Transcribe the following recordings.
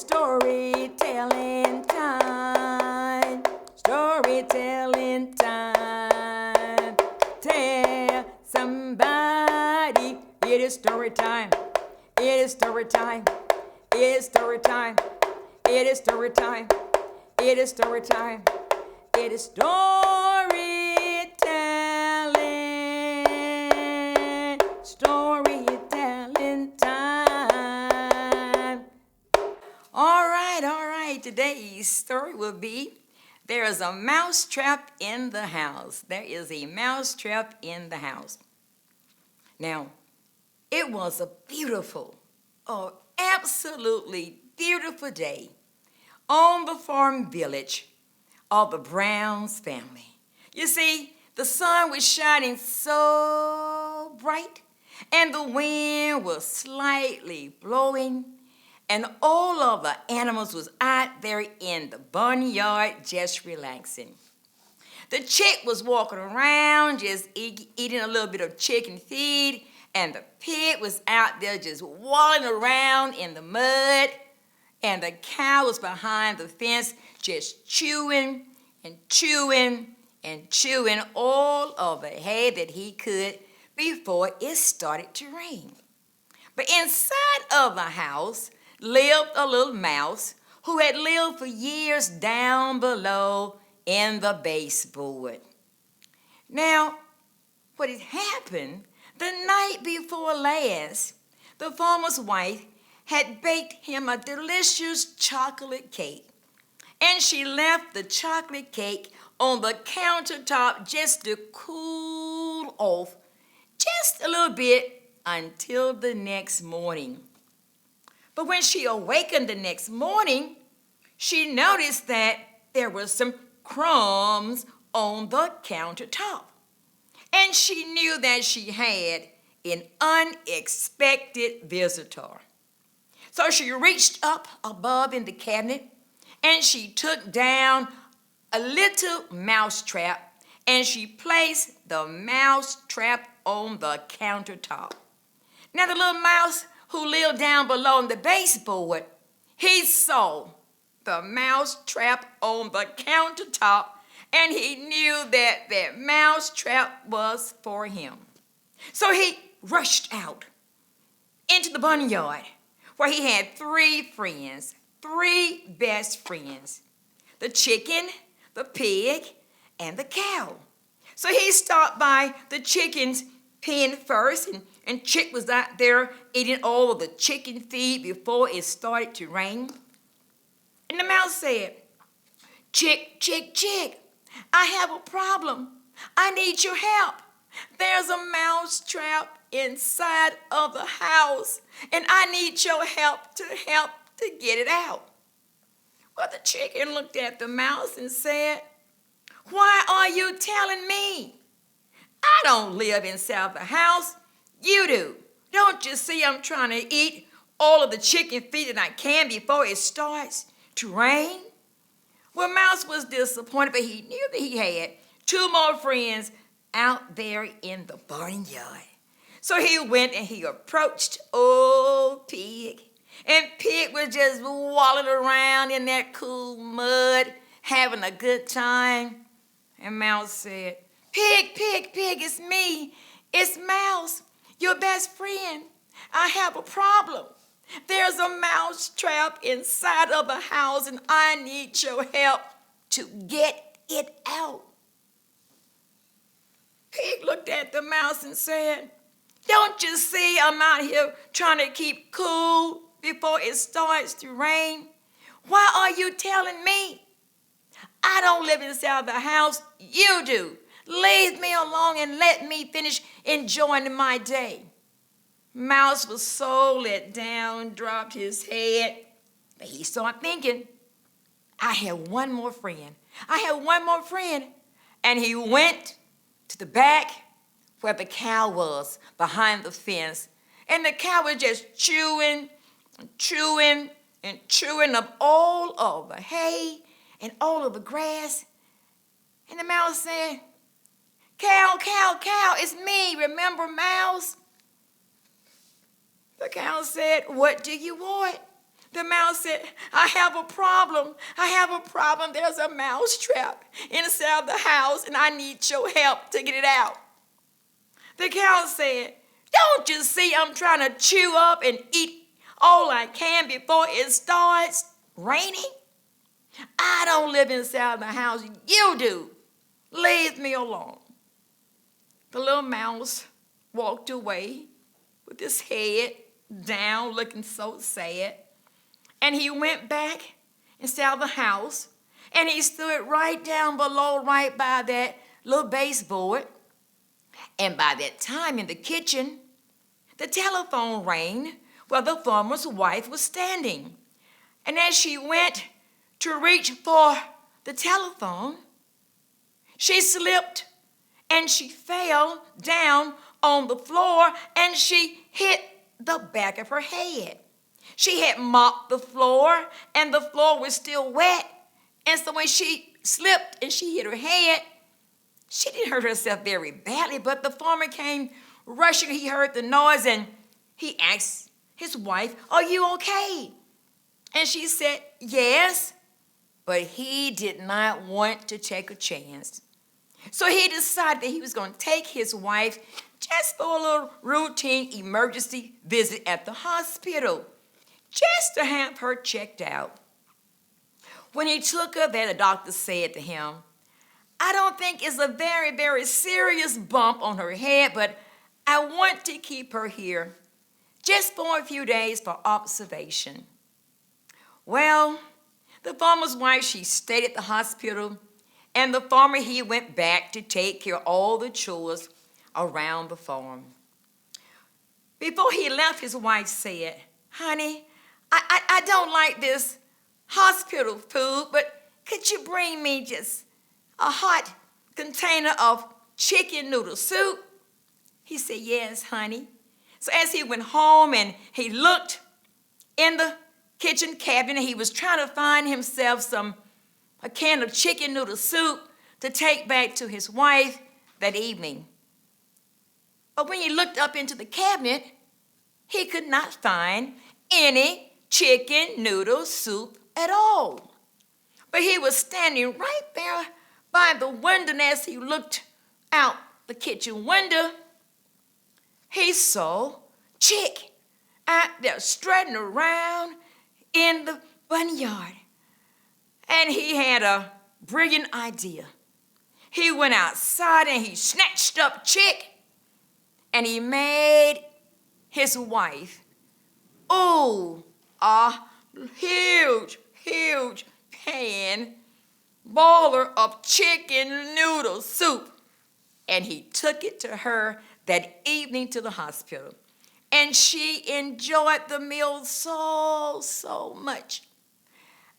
Storytelling time. Storytelling time. Tell somebody it is story time. It is story time. It is story time. It is story time. It is story time. It is storytelling. Storytelling time. All right. Today's story will be there is a mousetrap in the house. There is a mousetrap in the house. Now, it was a beautiful, absolutely beautiful day on the farm village of the Browns family. You see, the sun was shining so bright and the wind was slightly blowing, and all of the animals was out there in the barnyard just relaxing. The chick was walking around just eating a little bit of chicken feed, and the pig was out there just wallowing around in the mud, and the cow was behind the fence just chewing and chewing and chewing all of the hay that he could before it started to rain. But inside of the house lived a little mouse who had lived for years down below in the baseboard. Now, what had happened the night before last, the farmer's wife had baked him a delicious chocolate cake, and she left the chocolate cake on the countertop just to cool off just a little bit until the next morning. But when she awakened the next morning, she noticed that there were some crumbs on the countertop, and she knew that she had an unexpected visitor. So she reached up above in the cabinet and she took down a little mousetrap and she placed the mousetrap on the countertop. Now the little mouse who lived down below in the baseboard, he saw the mousetrap on the countertop and he knew that that mousetrap was for him. So he rushed out into the barnyard where he had three best friends, the chicken, the pig, and the cow. So he stopped by the chicken's pen first, and Chick was out there eating all of the chicken feed before it started to rain. And the mouse said, Chick, I have a problem. I need your help. There's a mousetrap inside of the house, and I need your help to get it out. Well, the chicken looked at the mouse and said, why are you telling me? I don't live inside the house. You do. Don't you see I'm trying to eat all of the chicken feed that I can before it starts to rain? Well, Mouse was disappointed, but he knew that he had two more friends out there in the barnyard. So he went and he approached old Pig. And Pig was just wallowing around in that cool mud, having a good time. And Mouse said, Pig, it's me. It's Mouse, your best friend. I have a problem. There's a mouse trap inside of the house, and I need your help to get it out. Pig looked at the mouse and said, don't you see I'm out here trying to keep cool before it starts to rain? Why are you telling me? I don't live inside the house. You do. Leave me alone and let me finish enjoying my day. Mouse was so let down, dropped his head, but he started thinking, I have one more friend. And he went to the back where the cow was behind the fence. And the cow was just chewing up all of the hay and all of the grass. And the mouse said, Cow, it's me. Remember, Mouse? The cow said, what do you want? The mouse said, I have a problem. I have a problem. There's a mousetrap inside the house, and I need your help to get it out. The cow said, don't you see I'm trying to chew up and eat all I can before it starts raining? I don't live inside the house. You do. Leave me alone. The little mouse walked away with his head down, looking so sad. And he went back inside the house, and he stood right down below, right by that little baseboard. And by that time in the kitchen, the telephone rang where the farmer's wife was standing. And as she went to reach for the telephone, she slipped and she fell down on the floor and she hit the back of her head. She had mopped the floor and the floor was still wet. And so when she slipped and she hit her head, she didn't hurt herself very badly, but the farmer came rushing. He heard the noise and he asked his wife, are you okay? And she said, yes, but he did not want to take a chance. So he decided that he was going to take his wife just for a little routine emergency visit at the hospital, just to have her checked out. When he took her there, the doctor said to him, I don't think it's a very, very serious bump on her head, but I want to keep her here just for a few days for observation. Well, the farmer's wife, she stayed at the hospital, and the farmer, he went back to take care of all the chores around the farm. Before he left, his wife said, honey, I don't like this hospital food, but could you bring me just a hot container of chicken noodle soup? He said, yes, honey. So as he went home and he looked in the kitchen cabinet, he was trying to find himself a can of chicken noodle soup to take back to his wife that evening. But when he looked up into the cabinet, he could not find any chicken noodle soup at all. But he was standing right there by the window, and as he looked out the kitchen window, he saw Chick out there strutting around in the barnyard. And he had a brilliant idea. He went outside and he snatched up Chick and he made his wife, a huge, huge pan boiler of chicken noodle soup. And he took it to her that evening to the hospital. And she enjoyed the meal so, so much.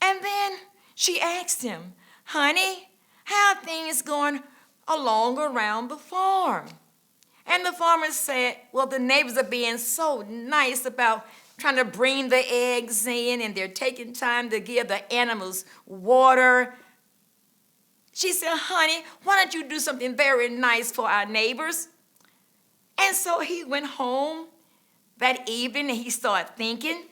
And then she asked him, honey, how are things going along around the farm? And the farmer said, well, the neighbors are being so nice about trying to bring the eggs in, and they're taking time to give the animals water. She said, honey, why don't you do something very nice for our neighbors? And so he went home that evening and he started thinking,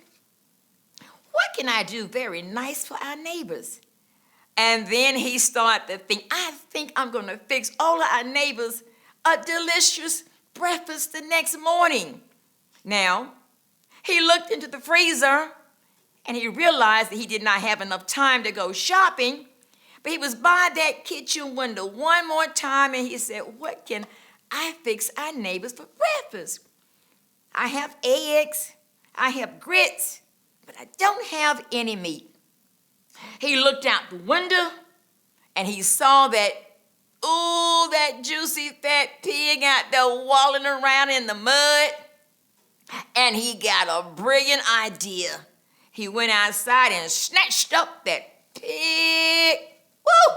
what can I do very nice for our neighbors? And then he started to think, I think I'm going to fix all of our neighbors a delicious breakfast the next morning. Now, he looked into the freezer and he realized that he did not have enough time to go shopping, but he was by that kitchen window one more time and he said, what can I fix our neighbors for breakfast? I have eggs, I have grits, but I don't have any meat. He looked out the window and he saw that juicy fat pig out there walling around in the mud. And he got a brilliant idea. He went outside and snatched up that pig. Woo!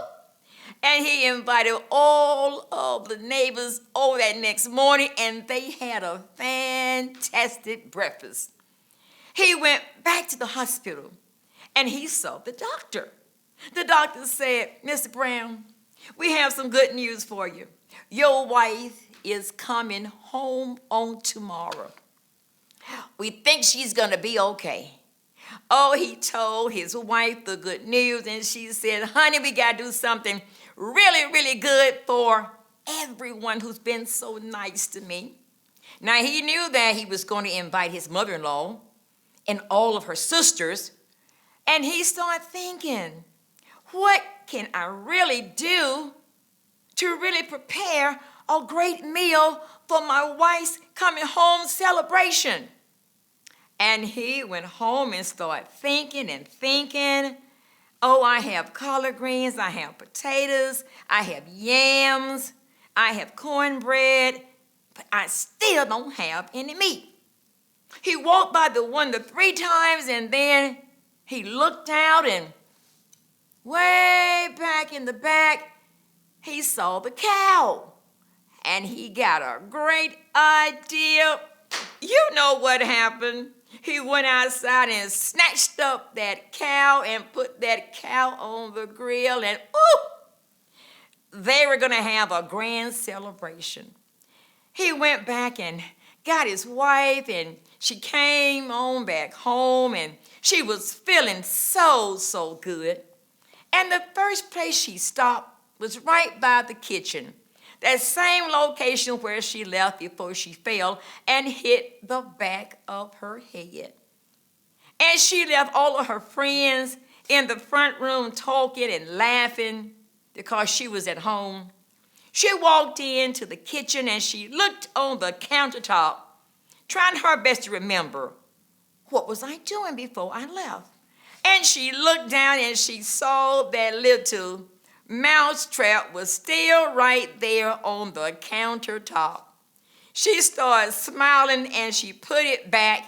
And he invited all of the neighbors over that next morning, and they had a fantastic breakfast. He went back to the hospital, and he saw the doctor. The doctor said, Mr. Brown, we have some good news for you. Your wife is coming home on tomorrow. We think she's going to be okay. Oh, he told his wife the good news, and she said, honey, we got to do something really, really good for everyone who's been so nice to me. Now, he knew that he was going to invite his mother-in-law and all of her sisters, and he started thinking, what can I really do to really prepare a great meal for my wife's coming home celebration? And he went home and started thinking and thinking. Oh, I have collard greens, I have potatoes, I have yams, I have cornbread, but I still don't have any meat. He walked by the window 3 times, and then he looked out, and way back in the back, he saw the cow. And he got a great idea. You know what happened. He went outside and snatched up that cow and put that cow on the grill, and they were going to have a grand celebration. He went back and got his wife, and she came on back home, and she was feeling so good. And the first place she stopped was right by the kitchen, that same location where she left before she fell and hit the back of her head. And she left all of her friends in the front room talking and laughing because she was at home. She walked into the kitchen and she looked on the countertop, trying her best to remember, what was I doing before I left? And she looked down and she saw that little mousetrap was still right there on the countertop. She started smiling and she put it back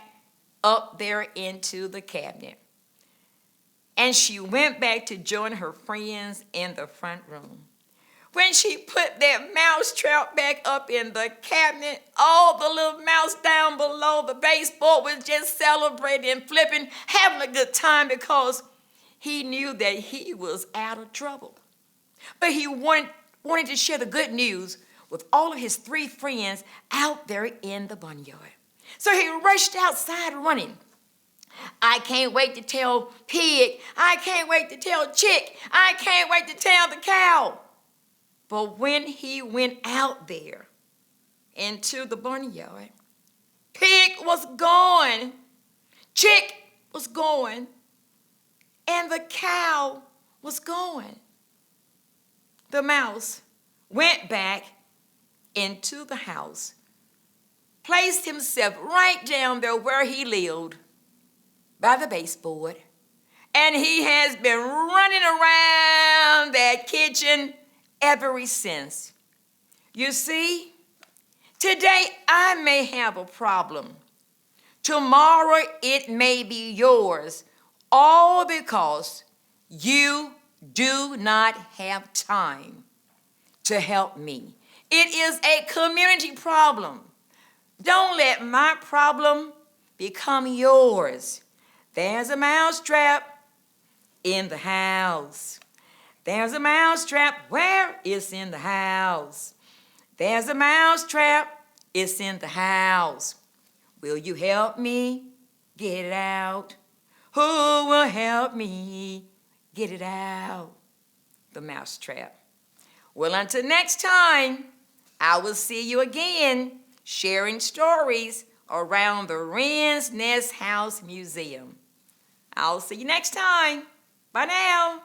up there into the cabinet. And she went back to join her friends in the front room. When she put that mousetrap back up in the cabinet, all the little mouse down below the baseboard was just celebrating and flipping, having a good time because he knew that he was out of trouble. But he wanted to share the good news with all of his 3 friends out there in the barnyard. So he rushed outside running. I can't wait to tell Pig. I can't wait to tell Chick. I can't wait to tell the cow. But when he went out there into the barnyard, Pig was gone, Chick was gone, and the cow was gone. The mouse went back into the house, placed himself right down there where he lived by the baseboard, and he has been running around that kitchen ever since. You see, today I may have a problem. Tomorrow it may be yours, all because you do not have time to help me. It is a community problem. Don't let my problem become yours. There's a mousetrap in the house. There's a mousetrap where it's in the house. There's a mousetrap, it's in the house. Will you help me get it out? Who will help me get it out? The mousetrap. Well, until next time, I will see you again sharing stories around the Wren's Nest House Museum. I'll see you next time. Bye now.